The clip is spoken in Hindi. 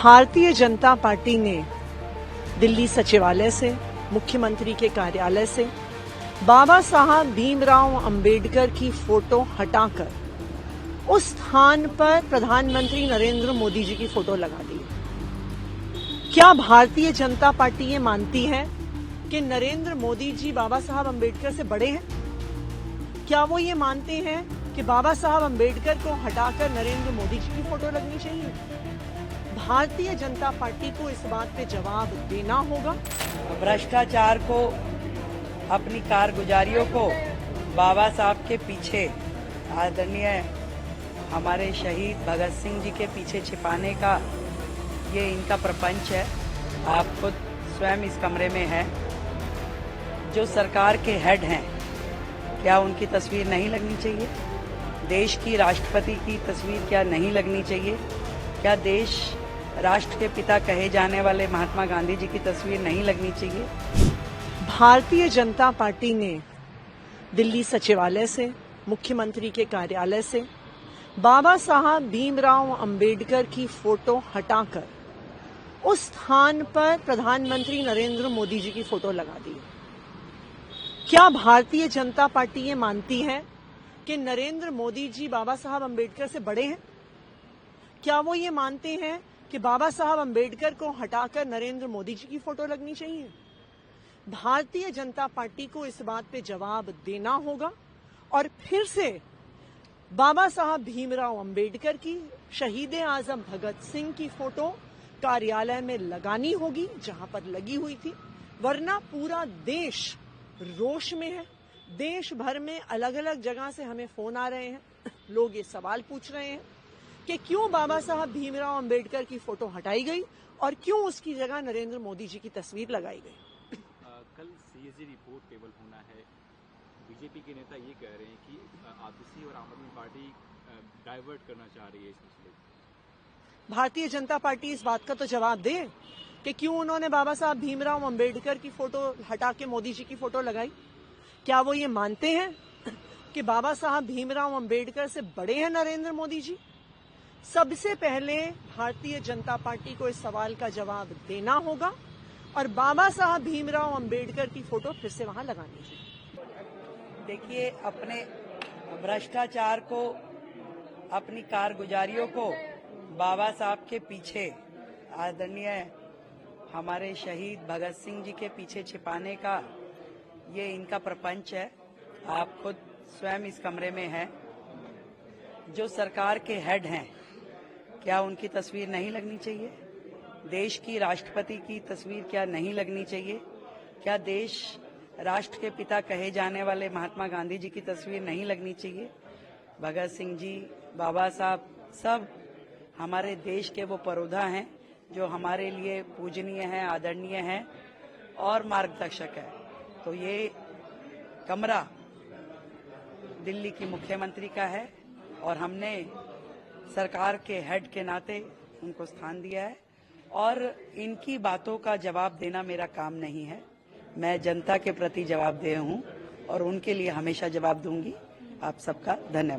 भारतीय जनता पार्टी ने दिल्ली सचिवालय से, मुख्यमंत्री के कार्यालय से बाबा साहब भीमराव अंबेडकर की फोटो हटाकर उस स्थान पर प्रधानमंत्री नरेंद्र मोदी जी की फोटो लगा दी। क्या भारतीय जनता पार्टी ये मानती है कि नरेंद्र मोदी जी बाबा साहब अंबेडकर से बड़े हैं? क्या वो ये मानते हैं कि बाबा साहब अंबेडकर को हटाकर नरेंद्र मोदी जी की फोटो लगनी चाहिए? भारतीय जनता पार्टी को इस बात पे जवाब देना होगा। भ्रष्टाचार को, अपनी कारगुजारियों को बाबा साहब के पीछे, आदरणीय हमारे शहीद भगत सिंह जी के पीछे छिपाने का ये इनका प्रपंच है। आप खुद स्वयं इस कमरे में हैं। जो सरकार के हेड हैं, क्या उनकी तस्वीर नहीं लगनी चाहिए? देश की राष्ट्रपति की तस्वीर क्या नहीं लगनी चाहिए? क्या देश राष्ट्र के पिता कहे जाने वाले महात्मा गांधी जी की तस्वीर नहीं लगनी चाहिए? भारतीय जनता पार्टी ने दिल्ली सचिवालय से, मुख्यमंत्री के कार्यालय से बाबा साहब भीमराव अंबेडकर की फोटो हटाकर उस स्थान पर प्रधानमंत्री नरेंद्र मोदी जी की फोटो लगा दी। क्या भारतीय जनता पार्टी ये मानती है कि नरेंद्र मोदी जी बाबा साहब अंबेडकर से बड़े हैं? क्या वो ये मानते हैं कि बाबा साहब अंबेडकर को हटाकर नरेंद्र मोदी जी की फोटो लगनी चाहिए? भारतीय जनता पार्टी को इस बात पे जवाब देना होगा और फिर से बाबा साहब भीमराव अंबेडकर की, शहीद आजम भगत सिंह की फोटो कार्यालय में लगानी होगी जहां पर लगी हुई थी, वरना पूरा देश रोष में है। देश भर में अलग अलग जगह से हमें फोन आ रहे हैं, लोग ये सवाल पूछ रहे हैं कि क्यों बाबा साहब भीमराव अंबेडकर की फोटो हटाई गई और क्यों उसकी जगह नरेंद्र मोदी जी की तस्वीर लगाई गई। कल सीएजी रिपोर्ट टेबल होना है। बीजेपी के नेता ये कह रहे हैं कि आरपीसी और आम आदमी पार्टी डाइवर्ट करना चाह रही है इस मसले को। भारतीय जनता पार्टी इस बात का तो जवाब दे कि क्यों उन्होंने बाबा साहब भीमराव अंबेडकर की फोटो हटा के मोदी जी की फोटो लगाई। क्या वो ये मानते हैं कि बाबा साहब भीमराव अंबेडकर से बड़े हैं नरेंद्र मोदी जी? सबसे पहले भारतीय जनता पार्टी को इस सवाल का जवाब देना होगा और बाबा साहब भीमराव अंबेडकर की फोटो फिर से वहां लगानी चाहिए। देखिए, अपने भ्रष्टाचार को, अपनी कारगुजारियों को बाबा साहब के पीछे, आदरणीय हमारे शहीद भगत सिंह जी के पीछे छिपाने का ये इनका प्रपंच है। आप खुद स्वयं इस कमरे में हैं। जो सरकार के हेड हैं, क्या उनकी तस्वीर नहीं लगनी चाहिए? देश की राष्ट्रपति की तस्वीर क्या नहीं लगनी चाहिए? क्या देश राष्ट्र के पिता कहे जाने वाले महात्मा गांधी जी की तस्वीर नहीं लगनी चाहिए? भगत सिंह जी, बाबा साहब, सब हमारे देश के वो पुरोधा हैं जो हमारे लिए पूजनीय हैं, आदरणीय हैं और मार्गदर्शक है। तो ये कमरा दिल्ली की मुख्यमंत्री का है और हमने सरकार के हेड के नाते उनको स्थान दिया है और इनकी बातों का जवाब देना मेरा काम नहीं है। मैं जनता के प्रति जवाबदेह हूं और उनके लिए हमेशा जवाब दूंगी। आप सबका धन्यवाद।